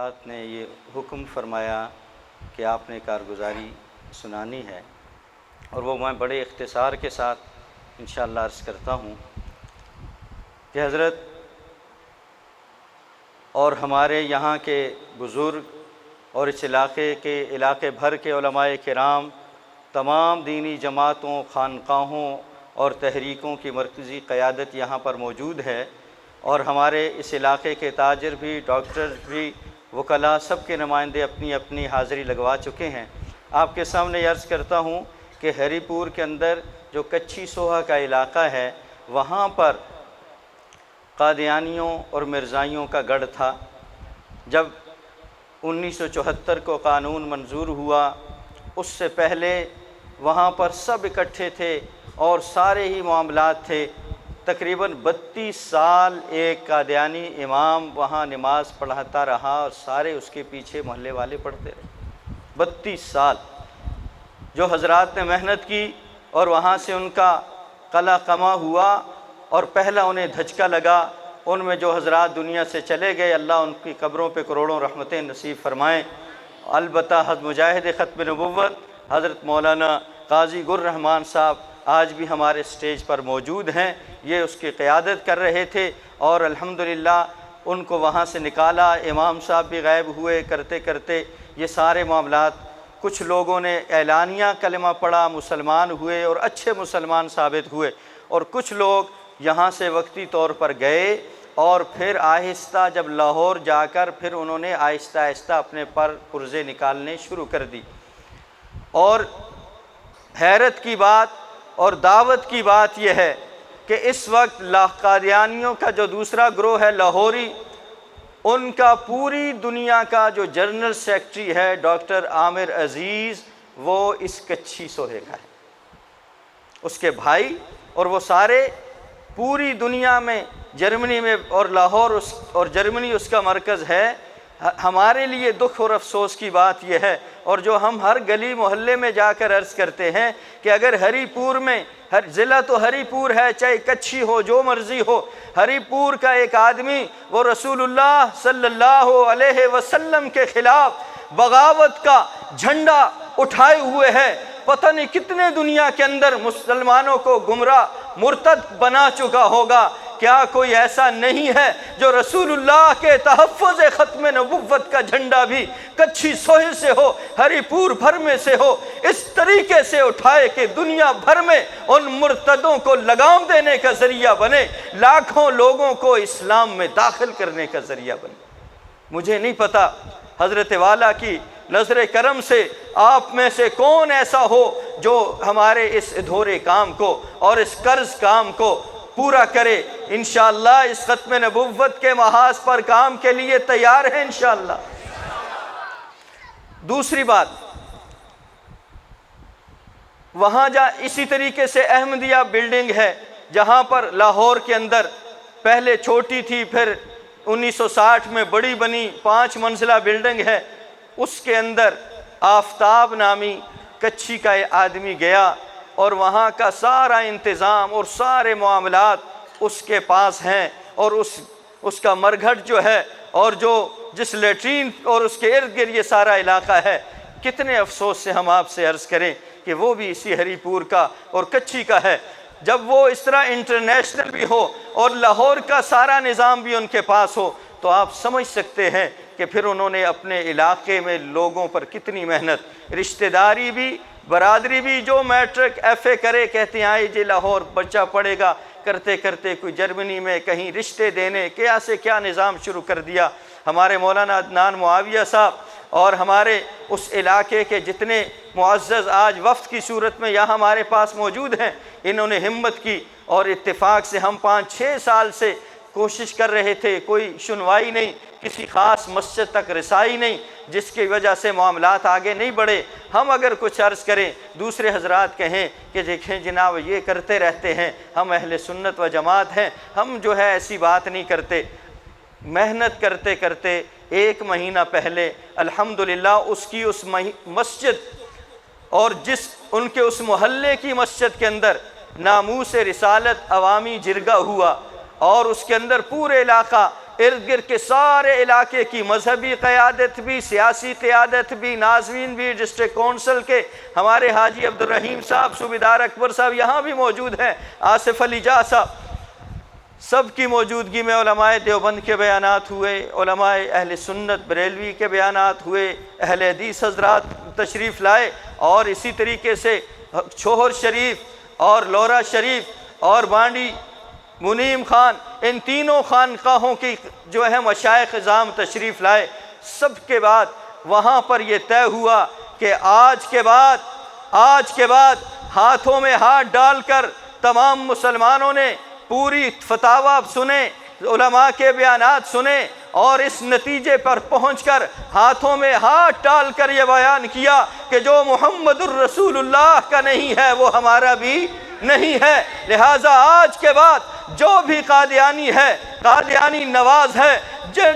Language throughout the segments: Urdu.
حضرات نے یہ حکم فرمایا کہ آپ نے کارگزاری سنانی ہے، اور وہ میں بڑے اختصار کے ساتھ انشاءاللہ عرض کرتا ہوں کہ حضرت اور ہمارے یہاں کے بزرگ اور اس علاقے بھر کے علماء کرام، تمام دینی جماعتوں، خانقاہوں اور تحریکوں کی مرکزی قیادت یہاں پر موجود ہے، اور ہمارے اس علاقے کے تاجر بھی، ڈاکٹر بھی، وکلاء، سب کے نمائندے اپنی اپنی حاضری لگوا چکے ہیں۔ آپ کے سامنے عرض کرتا ہوں کہ ہری پور کے اندر جو کچھی سوہا کا علاقہ ہے، وہاں پر قادیانیوں اور مرزائیوں کا گڑھ تھا۔ جب 1974 کو قانون منظور ہوا، اس سے پہلے وہاں پر سب اکٹھے تھے اور سارے ہی معاملات تھے۔ تقریباً 32 سال ایک قادیانی امام وہاں نماز پڑھاتا رہا اور سارے اس کے پیچھے محلے والے پڑھتے رہے۔ 32 سال جو حضرات نے محنت کی، اور وہاں سے ان کا قلع قمع ہوا اور پہلا انہیں دھچکا لگا۔ ان میں جو حضرات دنیا سے چلے گئے، اللہ ان کی قبروں پہ کروڑوں رحمتیں نصیب فرمائیں۔ البتہ مجاہد ختم نبوت حضرت مولانا قاضی گر رحمان صاحب آج بھی ہمارے سٹیج پر موجود ہیں، یہ اس کی قیادت کر رہے تھے، اور الحمدللہ ان کو وہاں سے نکالا۔ امام صاحب بھی غائب ہوئے، کرتے کرتے یہ سارے معاملات، کچھ لوگوں نے اعلانیہ کلمہ پڑھا، مسلمان ہوئے اور اچھے مسلمان ثابت ہوئے، اور کچھ لوگ یہاں سے وقتی طور پر گئے، اور پھر آہستہ جب لاہور جا کر پھر انہوں نے آہستہ آہستہ اپنے پرزے نکالنے شروع کر دی۔ اور حیرت کی بات اور دعوت کی بات یہ ہے کہ اس وقت قادیانیوں کا جو دوسرا گروہ ہے لاہوری، ان کا پوری دنیا کا جو جنرل سیکرٹری ہے ڈاکٹر عامر عزیز، وہ اس کچھی سوہے کا ہے، اس کے بھائی، اور وہ سارے پوری دنیا میں، جرمنی میں، اور لاہور اور جرمنی اس کا مرکز ہے۔ ہمارے لیے دکھ اور افسوس کی بات یہ ہے، اور جو ہم ہر گلی محلے میں جا کر عرض کرتے ہیں کہ اگر ہری پور میں، ہر ضلع تو ہری پور ہے، چاہے کچھی ہو، جو مرضی ہو، ہری پور کا ایک آدمی وہ رسول اللہ صلی اللہ علیہ وسلم کے خلاف بغاوت کا جھنڈا اٹھائے ہوئے ہے، پتہ نہیں کتنے دنیا کے اندر مسلمانوں کو گمراہ مرتد بنا چکا ہوگا، کیا کوئی ایسا نہیں ہے جو رسول اللہ کے تحفظ ختم نبوت کا جھنڈا بھی کچھی سوہے سے ہو، ہری پور بھر میں سے ہو، اس طریقے سے اٹھائے کہ دنیا بھر میں ان مرتدوں کو لگام دینے کا ذریعہ بنے، لاکھوں لوگوں کو اسلام میں داخل کرنے کا ذریعہ بنے؟ مجھے نہیں پتا حضرت والا کی نظر کرم سے آپ میں سے کون ایسا ہو جو ہمارے اس ادھورے کام کو اور اس قرض کام کو پورا کرے۔ انشاءاللہ اس ختم نبوت کے محاذ پر کام کے لیے تیار ہے انشاءاللہ۔ دوسری بات، وہاں اسی طریقے سے احمدیہ بلڈنگ ہے، جہاں پر لاہور کے اندر پہلے چھوٹی تھی، پھر 1960 میں بڑی بنی، 5 منزلہ بلڈنگ ہے۔ اس کے اندر آفتاب نامی کچھی کا آدمی گیا، اور وہاں کا سارا انتظام اور سارے معاملات اس کے پاس ہیں، اور اس کا مرگھٹ جو ہے، اور جس لیٹرین اور اس کے ارد گرد یہ سارا علاقہ ہے، کتنے افسوس سے ہم آپ سے عرض کریں کہ وہ بھی اسی ہری پور کا اور کچھی کا ہے۔ جب وہ اس طرح انٹرنیشنل بھی ہو اور لاہور کا سارا نظام بھی ان کے پاس ہو، تو آپ سمجھ سکتے ہیں کہ پھر انہوں نے اپنے علاقے میں لوگوں پر کتنی محنت، رشتہ داری بھی، برادری بھی، جو میٹرک ایف اے کرے کہتے ہیں آئی جی لاہور بچہ پڑھے گا، کرتے کرتے کوئی جرمنی میں کہیں رشتے دینے، کیا سے کیا نظام شروع کر دیا۔ ہمارے مولانا عدنان معاویہ صاحب اور ہمارے اس علاقے کے جتنے معزز آج وفد کی صورت میں یہاں ہمارے پاس موجود ہیں، انہوں نے ہمت کی، اور اتفاق سے ہم 5-6 سال سے کوشش کر رہے تھے، کوئی سنوائی نہیں، کسی خاص مسجد تک رسائی نہیں، جس کی وجہ سے معاملات آگے نہیں بڑھے۔ ہم اگر کچھ عرض کریں، دوسرے حضرات کہیں کہ دیکھیں جناب یہ کرتے رہتے ہیں، ہم اہل سنت و جماعت ہیں، ہم جو ہے ایسی بات نہیں کرتے۔ محنت کرتے کرتے 1 مہینہ پہلے الحمدللہ اس کی اس مسجد اور ان کے اس محلے کی مسجد کے اندر ناموس رسالت عوامی جرگہ ہوا، اور اس کے اندر پورے علاقہ ارد گرد کے سارے علاقے کی مذہبی قیادت بھی، سیاسی قیادت بھی، ناظرین بھی، ڈسٹرکٹ کونسل کے ہمارے حاجی عبدالرحیم صاحب، صوبیدار اکبر صاحب یہاں بھی موجود ہیں، آصف علی جاہ صاحب، سب کی موجودگی میں علماء دیوبند کے بیانات ہوئے، علماء اہل سنت بریلوی کے بیانات ہوئے، اہل حدیث حضرات تشریف لائے، اور اسی طریقے سے چھوہر شریف اور لورا شریف اور بانڈی منیم خان، ان تینوں خانقاہوں کی جو ہے مشائخ اعظام تشریف لائے۔ سب کے بعد وہاں پر یہ طے ہوا کہ آج کے بعد ہاتھوں میں ہاتھ ڈال کر تمام مسلمانوں نے پوری فتاویٰ سنے، علماء کے بیانات سنے، اور اس نتیجے پر پہنچ کر ہاتھوں میں ہاتھ ڈال کر یہ بیان کیا کہ جو محمد الرسول اللہ کا نہیں ہے وہ ہمارا بھی نہیں ہے۔ لہٰذا آج کے بعد جو بھی قادیانی ہے، قادیانی نواز ہے،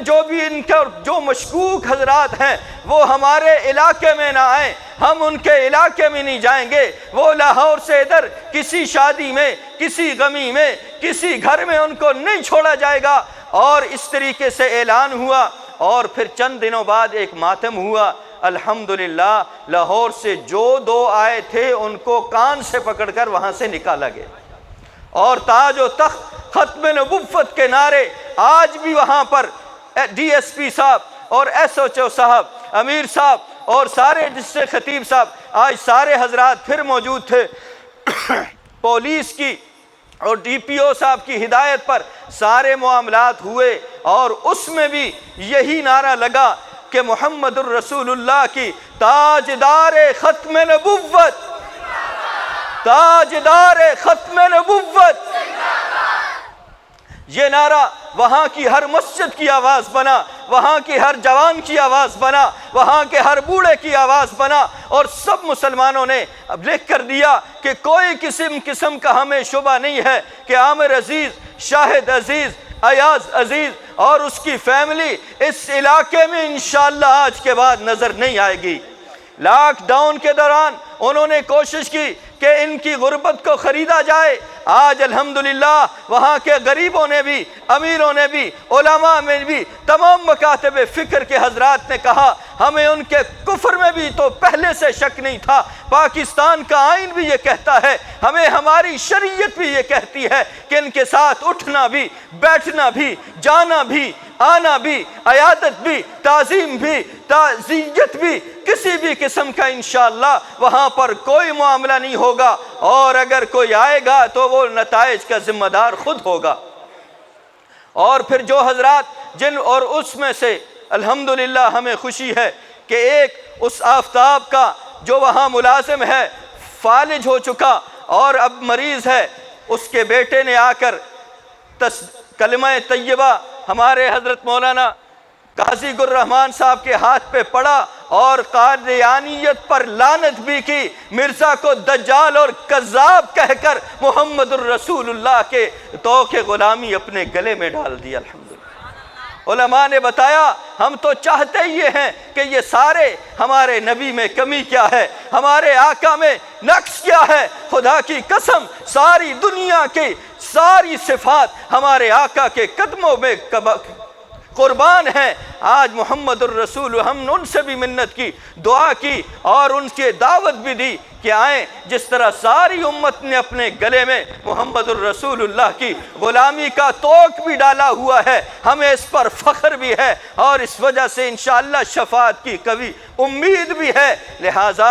جو بھی ان کا جو مشکوک حضرات ہیں وہ ہمارے علاقے میں نہ آئیں، ہم ان کے علاقے میں نہیں جائیں گے۔ وہ لاہور سے ادھر کسی شادی میں، کسی غمی میں، کسی گھر میں ان کو نہیں چھوڑا جائے گا۔ اور اس طریقے سے اعلان ہوا، اور پھر چند دنوں بعد ایک ماتم ہوا۔ الحمدللہ لاہور سے جو دو آئے تھے ان کو کان سے پکڑ کر وہاں سے نکالا گیا، اور تاج و تخت ختم نبوت کے نعرے آج بھی وہاں پر ڈی ایس پی صاحب اور ایس ایچ او صاحب، امیر صاحب اور سارے ڈسٹرکٹ خطیب صاحب، آج سارے حضرات پھر موجود تھے۔ پولیس کی اور ڈی پی او صاحب کی ہدایت پر سارے معاملات ہوئے، اور اس میں بھی یہی نعرہ لگا کہ محمد الرسول اللہ کی تاجدار ختم نبوت، تاجدار ختم نبوت، یہ نعرہ وہاں کی ہر مسجد کی آواز بنا، وہاں کی ہر جوان کی آواز بنا، وہاں کے ہر بوڑھے کی آواز بنا، اور سب مسلمانوں نے لکھ کر دیا کہ کوئی قسم کا ہمیں شبہ نہیں ہے کہ عامر عزیز، شاہد عزیز، ایاز عزیز اور اس کی فیملی اس علاقے میں انشاءاللہ آج کے بعد نظر نہیں آئے گی۔ لاک ڈاؤن کے دوران انہوں نے کوشش کی کہ ان کی غربت کو خریدا جائے۔ آج الحمدللہ وہاں کے غریبوں نے بھی، امیروں نے بھی، علماء میں بھی، تمام مکاتب فکر کے حضرات نے کہا ہمیں ان کے کفر میں بھی تو پہلے سے شک نہیں تھا، پاکستان کا آئین بھی یہ کہتا ہے، ہمیں ہماری شریعت بھی یہ کہتی ہے کہ ان کے ساتھ اٹھنا بھی، بیٹھنا بھی، جانا بھی، آنا بھی، عیادت بھی، تعظیم بھی، تعزیت بھی، کسی بھی قسم کا انشاءاللہ وہاں پر کوئی معاملہ نہیں ہوگا، اور اگر کوئی آئے گا تو وہ نتائج کا ذمہ دار خود ہوگا۔ اور پھر جو حضرات اور اس میں سے الحمدللہ ہمیں خوشی ہے کہ ایک اس آفتاب کا جو وہاں ملازم ہے فالج ہو چکا اور اب مریض ہے، اس کے بیٹے نے آ کر کلمہ طیبہ ہمارے حضرت مولانا قاضی گر رحمان صاحب کے ہاتھ پہ پڑا، اور قادیانیت پر لعنت بھی کی، مرزا کو دجال اور کذاب کہہ کر محمد الرسول اللہ کے توق غلامی اپنے گلے میں ڈال دیا۔ الحمدللہ علماء نے بتایا ہم تو چاہتے یہ ہیں کہ یہ سارے ہمارے نبی میں کمی کیا ہے، ہمارے آقا میں نقص کیا ہے۔ خدا کی قسم ساری دنیا کی ساری صفات ہمارے آقا کے قدموں میں قربان ہیں۔ آج محمد الرسول، ہم نے ان سے بھی منت کی، دعا کی اور ان کی دعوت بھی دی کہ آئیں، جس طرح ساری امت نے اپنے گلے میں محمد الرسول اللہ کی غلامی کا توق بھی ڈالا ہوا ہے، ہمیں اس پر فخر بھی ہے، اور اس وجہ سے انشاءاللہ شفاعت کی قوی امید بھی ہے۔ لہٰذا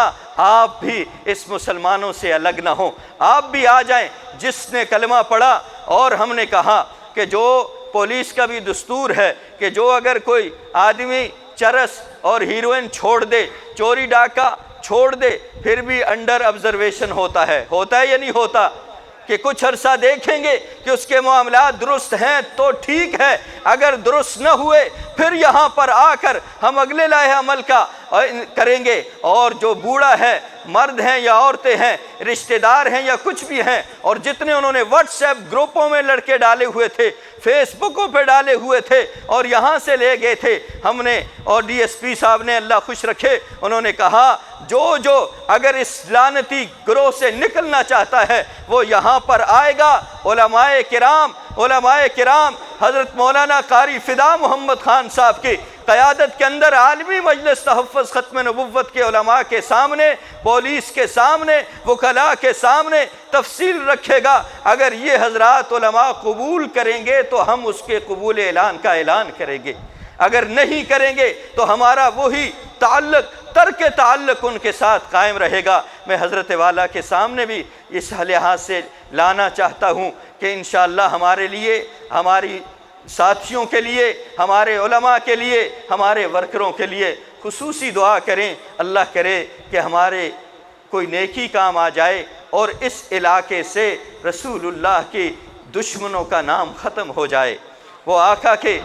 آپ بھی اس مسلمانوں سے الگ نہ ہوں، آپ بھی آ جائیں۔ جس نے کلمہ پڑھا، اور ہم نے کہا کہ جو پولیس کا بھی دستور ہے کہ جو اگر کوئی آدمی چرس اور ہیروئن چھوڑ دے، چوری ڈاکہ چھوڑ دے، پھر بھی انڈر آبزرویشن ہوتا ہے یا نہیں ہوتا، کہ کچھ عرصہ دیکھیں گے کہ اس کے معاملات درست ہیں تو ٹھیک ہے، اگر درست نہ ہوئے پھر یہاں پر آ کر ہم اگلے لائحہ عمل کا کریں گے۔ اور جو بوڑھا ہے، مرد ہیں یا عورتیں ہیں، رشتہ دار ہیں یا کچھ بھی ہیں، اور جتنے انہوں نے واٹس ایپ گروپوں میں لڑکے ڈالے ہوئے تھے، فیس بکوں پہ ڈالے ہوئے تھے اور یہاں سے لے گئے تھے، ہم نے اور ڈی ایس پی صاحب نے اللہ خوش رکھے، انہوں نے کہا جو اگر اس لعنتی گروہ سے نکلنا چاہتا ہے وہ یہاں پر آئے گا۔ علماء کرام علماء کرام حضرت مولانا قاری فدا محمد خان صاحب کی قیادت کے اندر عالمی مجلس تحفظ ختم نبوت کے علماء کے سامنے، پولیس کے سامنے، وکلاء کے سامنے تفصیل رکھے گا۔ اگر یہ حضرات علماء قبول کریں گے تو ہم اس کے قبول اعلان کا اعلان کریں گے، اگر نہیں کریں گے تو ہمارا وہی تعلق، ترک تعلق ان کے ساتھ قائم رہے گا۔ میں حضرت والا کے سامنے بھی اس لحاظ سے لانا چاہتا ہوں کہ انشاءاللہ ہمارے لیے، ہماری ساتھیوں کے لیے، ہمارے علماء کے لیے، ہمارے ورکروں کے لیے خصوصی دعا کریں۔ اللہ کرے کہ ہمارے کوئی نیکی کام آ جائے اور اس علاقے سے رسول اللہ کی دشمنوں کا نام ختم ہو جائے، وہ آقا کے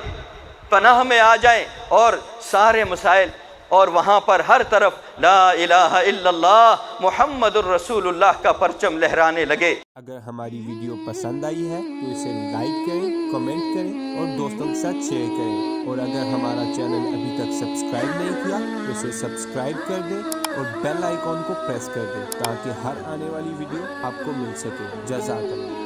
پناہ میں آ جائیں اور سارے مسائل، اور وہاں پر ہر طرف لا الہ الا اللہ محمد الرسول اللہ کا پرچم لہرانے لگے۔ اگر ہماری ویڈیو پسند آئی ہے تو اسے لائک کریں، کمنٹ کریں اور دوستوں کے ساتھ شیئر کریں، اور اگر ہمارا چینل ابھی تک سبسکرائب نہیں کیا تو اسے سبسکرائب کر دیں اور بیل آئیکن کو پریس کر دیں تاکہ ہر آنے والی ویڈیو آپ کو مل سکے۔ جزاک اللہ۔